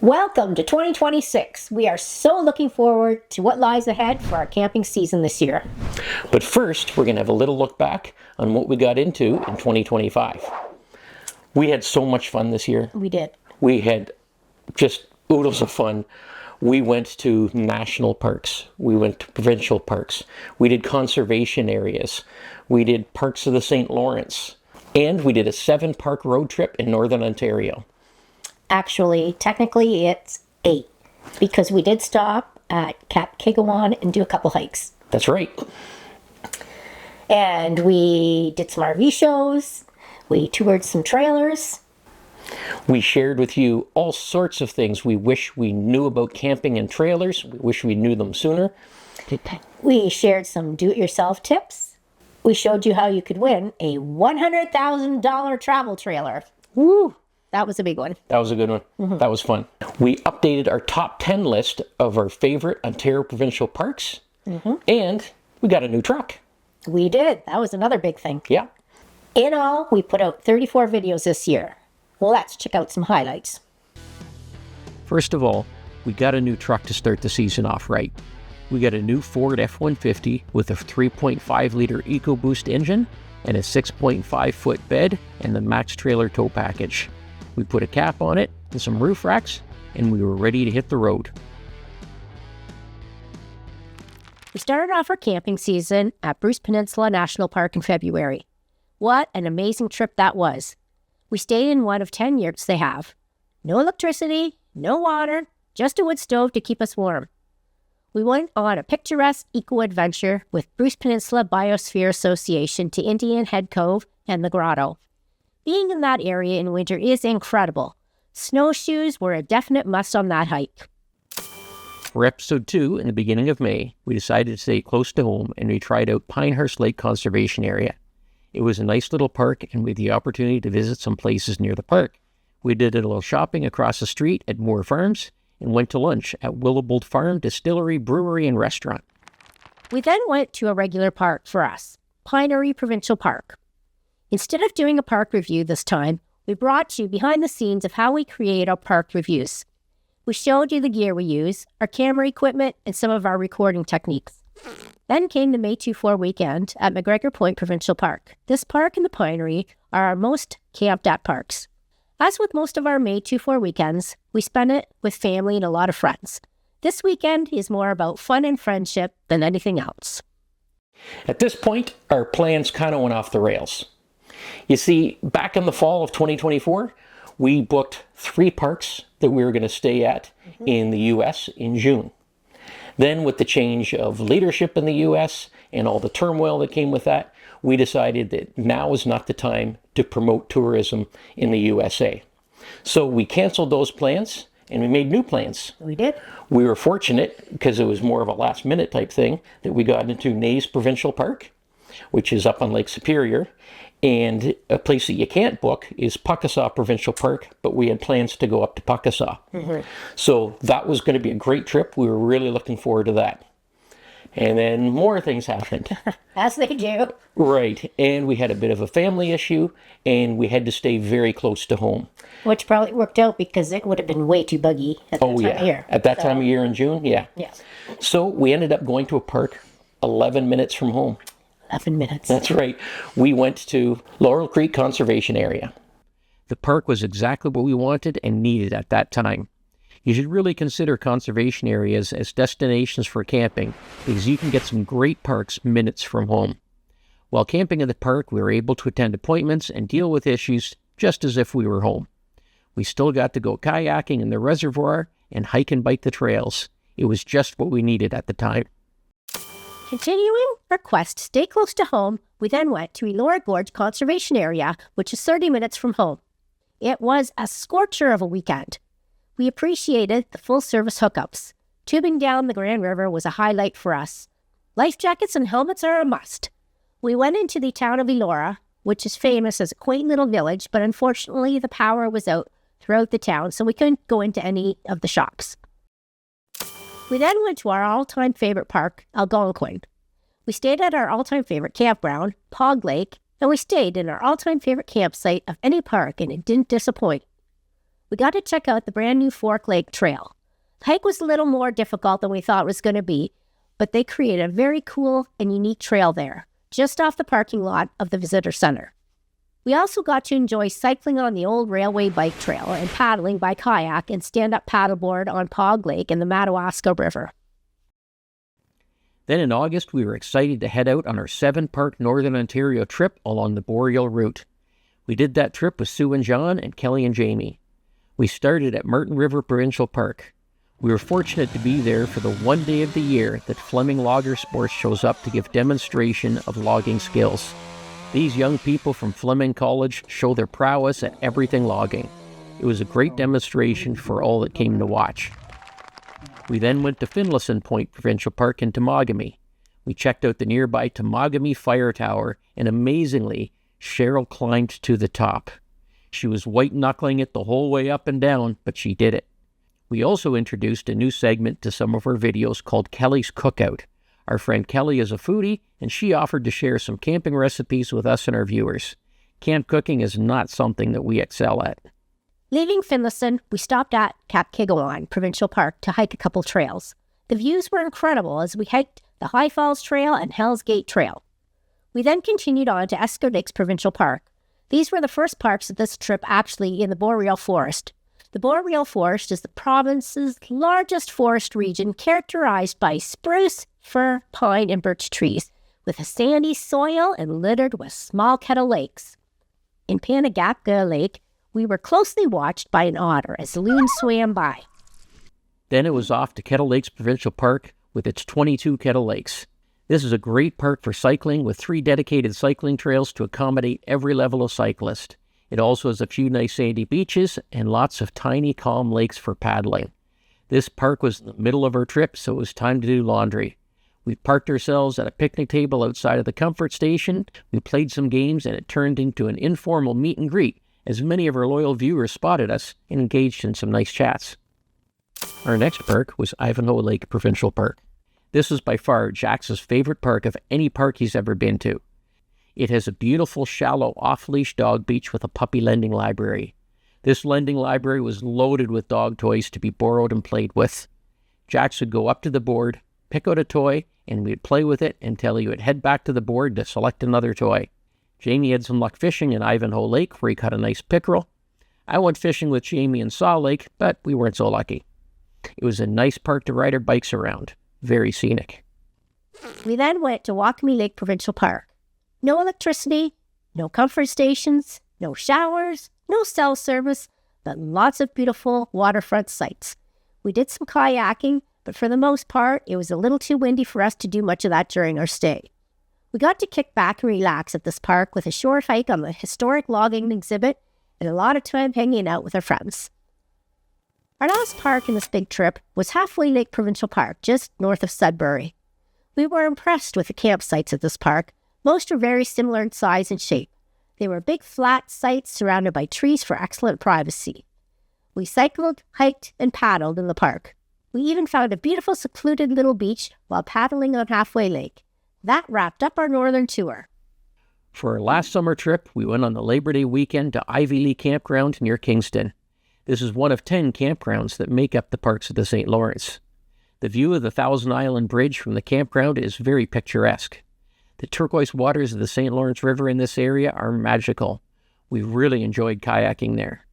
Welcome to 2026. We are so looking forward to what lies ahead for our camping season this year. But first, we're going to have a little look back on what we got into in 2025. We had so much fun this year. We did. We had just oodles of fun. We went to national parks. We went to provincial parks. We did conservation areas. We did parks of the St. Lawrence. And we did a 7-park road trip in Northern Ontario. Actually, technically it's 8 because we did stop at Cap Kigawan and do a couple hikes. That's right. And we did some RV shows. We toured some trailers. We shared with you all sorts of things we wish we knew about camping and trailers. We wish we knew them sooner. We shared some do-it-yourself tips. We showed you how you could win a $100,000 travel trailer. Woo! That was a big one. That was a good one. Mm-hmm. That was fun. We updated our top 10 list of our favorite Ontario provincial parks. Mm-hmm. And we got a new truck. We did. That was another big thing. Yeah. In all, we put out 34 videos this year. Well, let's check out some highlights. First of all, we got a new truck to start the season off right. We got a new Ford F-150 with a 3.5-liter EcoBoost engine and a 6.5-foot bed and the Max trailer tow package. We put a cap on it and some roof racks, and we were ready to hit the road. We started off our camping season at Bruce Peninsula National Park in February. What an amazing trip that was. We stayed in one of 10 yurts they have. No electricity, no water, just a wood stove to keep us warm. We went on a picturesque eco-adventure with Bruce Peninsula Biosphere Association to Indian Head Cove and the Grotto. Being in that area in winter is incredible. Snowshoes were a definite must on that hike. For episode 2, in the beginning of May, we decided to stay close to home and we tried out Pinehurst Lake Conservation Area. It was a nice little park and we had the opportunity to visit some places near the park. We did a little shopping across the street at Moore Farms and went to lunch at Willowbolt Farm Distillery, Brewery and Restaurant. We then went to a regular park for us, Pinery Provincial Park. Instead of doing a park review this time, we brought you behind the scenes of how we create our park reviews. We showed you the gear we use, our camera equipment, and some of our recording techniques. Then came the May 2-4 weekend at McGregor Point Provincial Park. This park and the Pinery are our most camped at parks. As with most of our May 2-4 weekends, we spent it with family and a lot of friends. This weekend is more about fun and friendship than anything else. At this point, our plans kind of went off the rails. You see, back in the fall of 2024, we booked 3 parks that we were going to stay at in the U.S. in June. Then with the change of leadership in the U.S. and all the turmoil that came with that, we decided that now is not the time to promote tourism in the USA. So we canceled those plans and we made new plans. We did. We were fortunate because it was more of a last minute type thing that we got into Nays Provincial Park, which is up on Lake Superior. And a place that you can't book is Puckasaw Provincial Park, but we had plans to go up to Puckasaw. Mm-hmm. So that was going to be a great trip. We were really looking forward to that. And then more things happened. As they do. Right. And we had a bit of a family issue, and we had to stay very close to home. Which probably worked out because it would have been way too buggy at that time of year. At that time of year in June, yeah. Yes. So we ended up going to a park 11 minutes from home. 11 minutes. That's right. We went to Laurel Creek Conservation Area. The park was exactly what we wanted and needed at that time. You should really consider conservation areas as destinations for camping because you can get some great parks minutes from home. While camping in the park, we were able to attend appointments and deal with issues just as if we were home. We still got to go kayaking in the reservoir and hike and bike the trails. It was just what we needed at the time. Continuing our quest to stay close to home, we then went to Elora Gorge Conservation Area, which is 30 minutes from home. It was a scorcher of a weekend. We appreciated the full-service hookups. Tubing down the Grand River was a highlight for us. Life jackets and helmets are a must. We went into the town of Elora, which is famous as a quaint little village, but unfortunately the power was out throughout the town, so we couldn't go into any of the shops. We then went to our all-time favorite park, Algonquin. We stayed at our all-time favorite campground, Pog Lake, and we stayed in our all-time favorite campsite of any park, and it didn't disappoint. we got to check out the brand new Fork Lake Trail. The hike was a little more difficult than we thought it was going to be, but they created a very cool and unique trail there, just off the parking lot of the visitor center. We also got to enjoy cycling on the old railway bike trail and paddling by kayak and stand-up paddleboard on Pog Lake and the Madawaska River. Then in August, we were excited to head out on our 7-park Northern Ontario trip along the Boreal route. We did that trip with Sue and John and Kelly and Jamie. We started at Martin River Provincial Park. We were fortunate to be there for the one day of the year that Fleming Logger Sports shows up to give demonstration of logging skills. These young people from Fleming College show their prowess at everything logging. It was a great demonstration for all that came to watch. We then went to Finlayson Point Provincial Park in Temagami. We checked out the nearby Temagami Fire Tower, and amazingly, Cheryl climbed to the top. She was white-knuckling it the whole way up and down, but she did it. We also introduced a new segment to some of our videos called Kelly's Cookout. Our friend Kelly is a foodie, and she offered to share some camping recipes with us and our viewers. Camp cooking is not something that we excel at. Leaving Finlayson, we stopped at Kapkigawan Provincial Park to hike a couple trails. The views were incredible as we hiked the High Falls Trail and Hell's Gate Trail. We then continued on to Esker Lakes Provincial Park. These were the first parks of this trip actually in the Boreal Forest. The Boreal Forest is the province's largest forest region characterized by spruce, fir, pine, and birch trees, with a sandy soil and littered with small kettle lakes. In Panagapka Lake, we were closely watched by an otter as loons swam by. Then it was off to Kettle Lakes Provincial Park with its 22 kettle lakes. This is a great park for cycling with 3 dedicated cycling trails to accommodate every level of cyclist. It also has a few nice sandy beaches and lots of tiny, calm lakes for paddling. This park was in the middle of our trip, so it was time to do laundry. We parked ourselves at a picnic table outside of the comfort station. We played some games, and it turned into an informal meet and greet, as many of our loyal viewers spotted us and engaged in some nice chats. Our next park was Ivanhoe Lake Provincial Park. This is by far Jax's favorite park of any park he's ever been to. It has a beautiful, shallow, off-leash dog beach with a puppy lending library. This lending library was loaded with dog toys to be borrowed and played with. Jax would go up to the board, pick out a toy, and we'd play with it until he would head back to the board to select another toy. Jamie had some luck fishing in Ivanhoe Lake, where he caught a nice pickerel. I went fishing with Jamie in Saw Lake, but we weren't so lucky. It was a nice park to ride our bikes around. Very scenic. We then went to Wakami Lake Provincial Park. No electricity, no comfort stations, no showers, no cell service, but lots of beautiful waterfront sites. We did some kayaking, but for the most part, it was a little too windy for us to do much of that during our stay. We got to kick back and relax at this park with a short hike on the historic logging exhibit and a lot of time hanging out with our friends. Our last park in this big trip was Halfway Lake Provincial Park, just north of Sudbury. We were impressed with the campsites at this park. Most are very similar in size and shape. They were big flat sites surrounded by trees for excellent privacy. We cycled, hiked, and paddled in the park. We even found a beautiful secluded little beach while paddling on Halfway Lake. That wrapped up our northern tour. For our last summer trip, we went on the Labor Day weekend to Ivy Lee Campground near Kingston. This is one of 10 campgrounds that make up the parks of the St. Lawrence. The view of the Thousand Island Bridge from the campground is very picturesque. The turquoise waters of the St. Lawrence River in this area are magical. We really enjoyed kayaking there.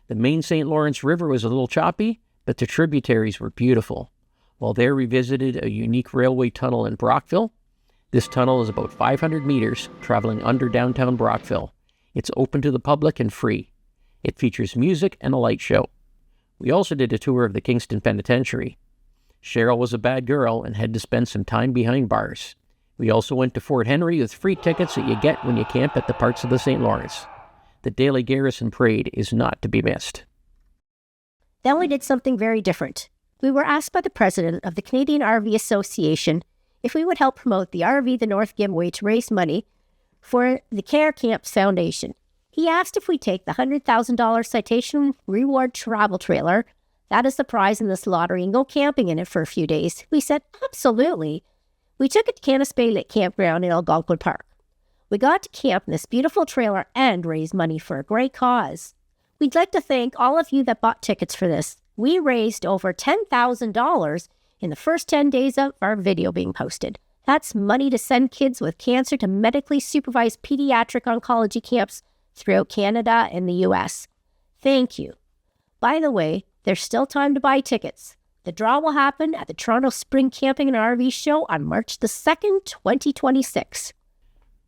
The main St. Lawrence River was a little choppy, but the tributaries were beautiful. While there, we visited a unique railway tunnel in Brockville. This tunnel is about 500 meters, traveling under downtown Brockville. It's open to the public and free. It features music and a light show. We also did a tour of the Kingston Penitentiary. Cheryl was a bad girl and had to spend some time behind bars. We also went to Fort Henry with free tickets that you get when you camp at the parks of the St. Lawrence. The daily Garrison Parade is not to be missed. Then we did something very different. We were asked by the president of the Canadian RV Association if we would help promote the RV the North giveaway to raise money for the Care Camps Foundation. He asked if we take the $100,000 Citation Reward travel trailer, that is the prize in this lottery, and go camping in it for a few days. We said, absolutely. We took it to Canis Bay Lake Campground in Algonquin Park. We got to camp in this beautiful trailer and raise money for a great cause. We'd like to thank all of you that bought tickets for this. We raised over $10,000 in the first 10 days of our video being posted. That's money to send kids with cancer to medically supervised pediatric oncology camps throughout Canada and the US. Thank you. By the way, there's still time to buy tickets. The draw will happen at the Toronto Spring Camping and RV Show on March the 2nd, 2026.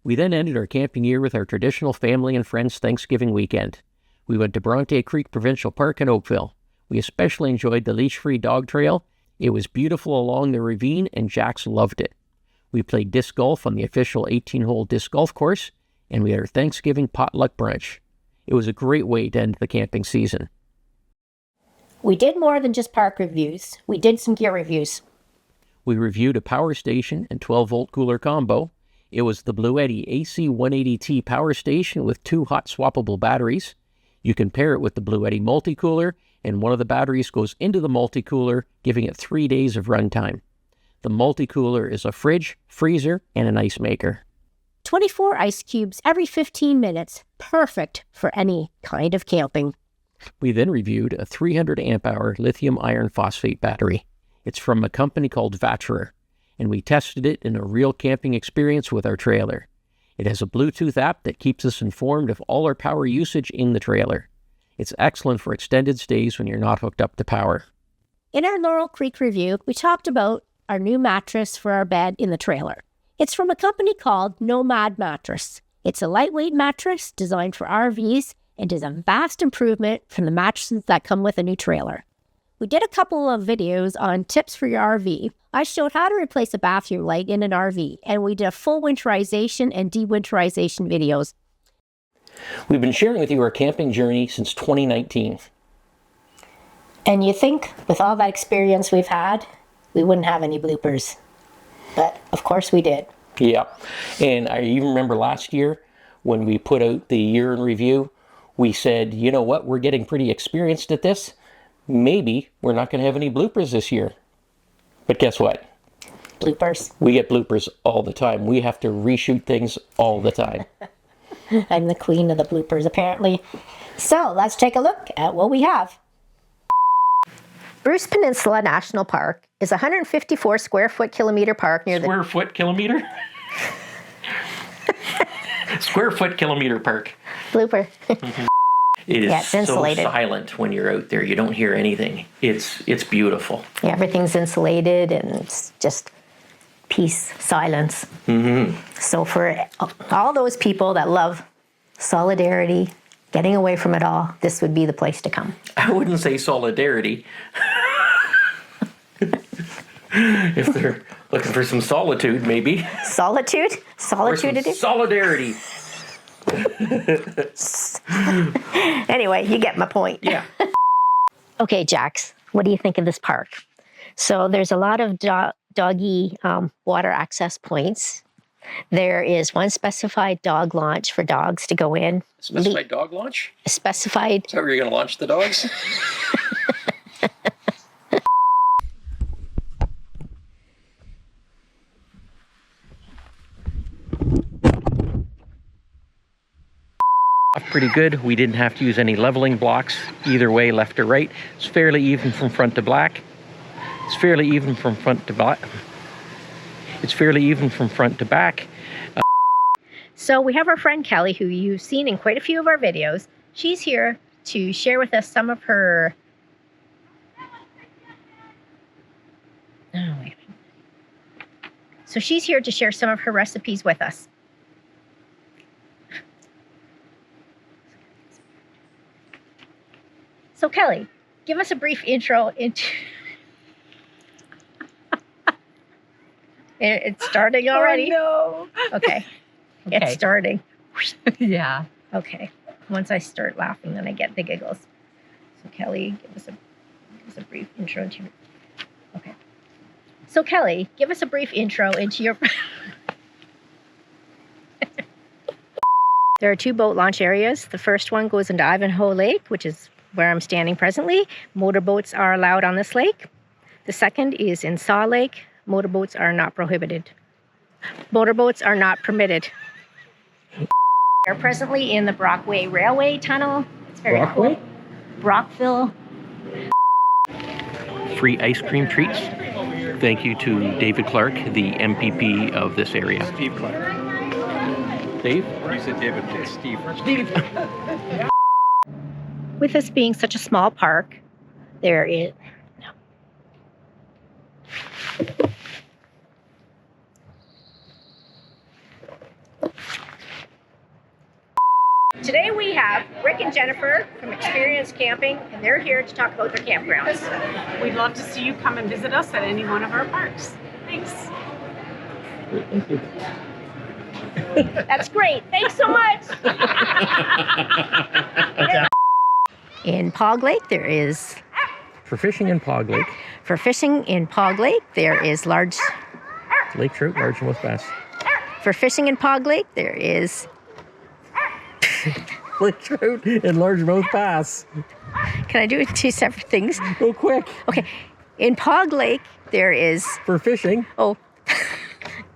We then ended our camping year with our traditional family and friends Thanksgiving weekend. We went to Bronte Creek Provincial Park in Oakville. We especially enjoyed the leash-free dog trail. It was beautiful along the ravine, and Jax loved it. We played disc golf on the official 18-hole disc golf course, and we had our Thanksgiving potluck brunch. It was a great way to end the camping season. We did more than just park reviews. We did some gear reviews. We reviewed a power station and 12-volt cooler combo. It was the Bluetti AC180T power station with 2 hot swappable batteries. You can pair it with the Bluetti multi-cooler, and one of the batteries goes into the multi-cooler, giving it 3 days of runtime. The multi-cooler is a fridge, freezer, and an ice maker. 24 ice cubes every 15 minutes. Perfect for any kind of camping. We then reviewed a 300 amp hour lithium iron phosphate battery. It's from a company called Vatrer, and we tested it in a real camping experience with our trailer. It has a Bluetooth app that keeps us informed of all our power usage in the trailer. It's excellent for extended stays when you're not hooked up to power. In our Laurel Creek review, we talked about our new mattress for our bed in the trailer. It's from a company called Nomad Mattress. It's a lightweight mattress designed for RVs and is a vast improvement from the mattresses that come with a new trailer. We did a couple of videos on tips for your RV. I showed how to replace a bathroom light in an RV, and we did a full winterization and de-winterization videos. We've been sharing with you our camping journey since 2019. And you think, with all that experience we've had, we wouldn't have any bloopers. But, of course, we did. Yeah. And I even remember last year when we put out the year in review, we said, you know what, we're getting pretty experienced at this. Maybe we're not going to have any bloopers this year. But guess what? Bloopers. We get bloopers all the time. We have to reshoot things all the time. I'm the queen of the bloopers, apparently. So, let's take a look at what we have. Bruce Peninsula National Park is a 154 square foot kilometer park near Square foot kilometer? Square foot kilometer park. Blooper. It is it's insulated. So silent when you're out there. You don't hear anything. It's beautiful. Yeah, everything's insulated and it's just peace, silence. Mm-hmm. So for all those people that love solidarity, getting away from it all, this would be the place to come. I wouldn't say solidarity. If they're looking for some solitude, maybe. Solitude? Solitude it is? Solidarity. Anyway, you get my point. Yeah. Okay, Jax, what do you think of this park? So there's a lot of doggy water access points. There is one specified dog launch for dogs to go in. Specified dog launch? Specified. Is that where you're going to launch the dogs? Pretty good. We didn't have to use any leveling blocks either way, left or right. It's fairly even from front to back. It's fairly even from front to back. It's fairly even from front to back. So we have our friend Kelly, who you've seen in quite a few of our videos. She's here to share with us some of her... So she's here to share some of her recipes with us. So Kelly, give us a brief intro into... It's starting already? Oh, no. Okay. It's starting. Yeah. Okay. Once I start laughing, then I get the giggles. So Kelly, give us a brief intro to... Okay. So Kelly, give us a brief intro into your... There are 2 boat launch areas. The first one goes into Ivanhoe Lake, which is where I'm standing presently. Motorboats are allowed on this lake. The second is in Saw Lake. Motorboats are not prohibited. Motorboats are not permitted. We're presently in the Brockway Railway Tunnel. It's very Brockway? cool. Brockville. Free ice cream treats. Thank you to David Clark, the MPP of this area. Steve Clark. Dave? You said David. It's Steve. With this being such a small park, there is... Today we have Rick and Jennifer from Experience Camping, and they're here to talk about their campgrounds. We'd love to see you come and visit us at any one of our parks. Thanks. That's great. Thanks so much. In Pog Lake, there is... For fishing in Pog Lake, For fishing in Pog Lake, there is large... lake trout, largemouth bass. For fishing in Pog Lake, there is... Lake trout and largemouth bass. Can I do two separate things? Go quick. Okay. In Pog Lake, there is... For fishing. Oh,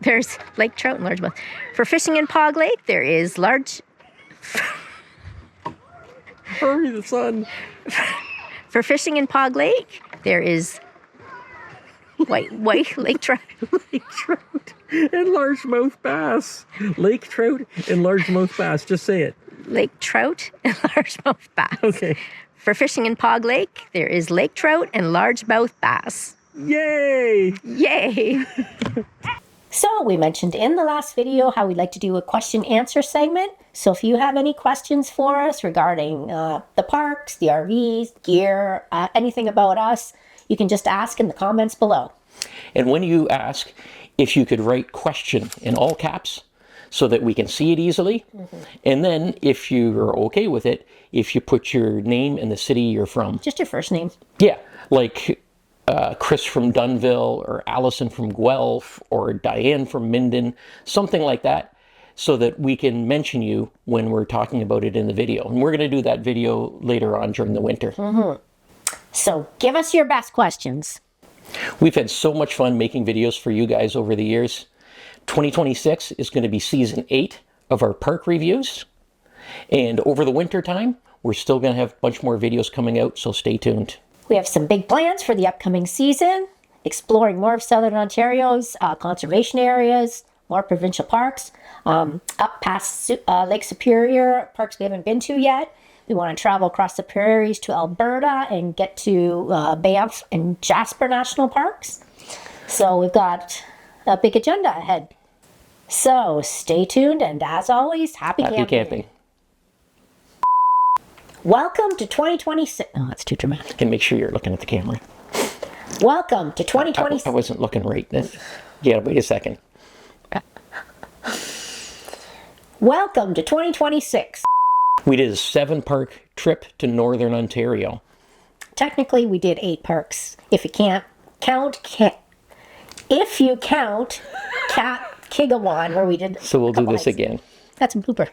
there's lake trout and largemouth. For fishing in Pog Lake, there is large... Hurry, the sun. For fishing in Pog Lake, there is... White lake trout. Lake trout and largemouth bass. Lake trout and largemouth bass. Just say it. Lake trout and largemouth bass. Okay. For fishing in Pog Lake, there is lake trout and largemouth bass. Yay! Yay! So we mentioned in the last video how we'd like to do a question-answer segment. So if you have any questions for us regarding the parks, the RVs, gear, anything about us, you can just ask in the comments below. And when you ask, if you could write question in all caps so that we can see it easily. And then if you're okay with it, if you put your name and the city you're from. Just your first name. Yeah, like Chris from Dunville or Allison from Guelph or Diane from Minden, something like that, so that we can mention you when we're talking about it in the video. And we're going to do that video later on during the winter. So give us your best questions. We've had so much fun making videos for you guys over the years. 2026 is going to be season 8 of our park reviews. And over the winter time, we're still going to have a bunch more videos coming out, so stay tuned. We have some big plans for the upcoming season, exploring more of Southern Ontario's conservation areas, more provincial parks, up past Lake Superior, parks we haven't been to yet. We want to travel across the prairies to Alberta and get to Banff and Jasper National Parks. So we've got a big agenda ahead. So stay tuned, and as always, happy camping. Welcome to 2026. Oh, that's too dramatic. And make sure you're looking at the camera. Welcome to 2026. I wasn't looking right. Yeah, wait a second. Welcome to 2026. We did a 7-park trip to Northern Ontario. Technically, we did 8 parks. If you can't count, if you count Kigawan, where we did. So we'll do this again. That's a blooper.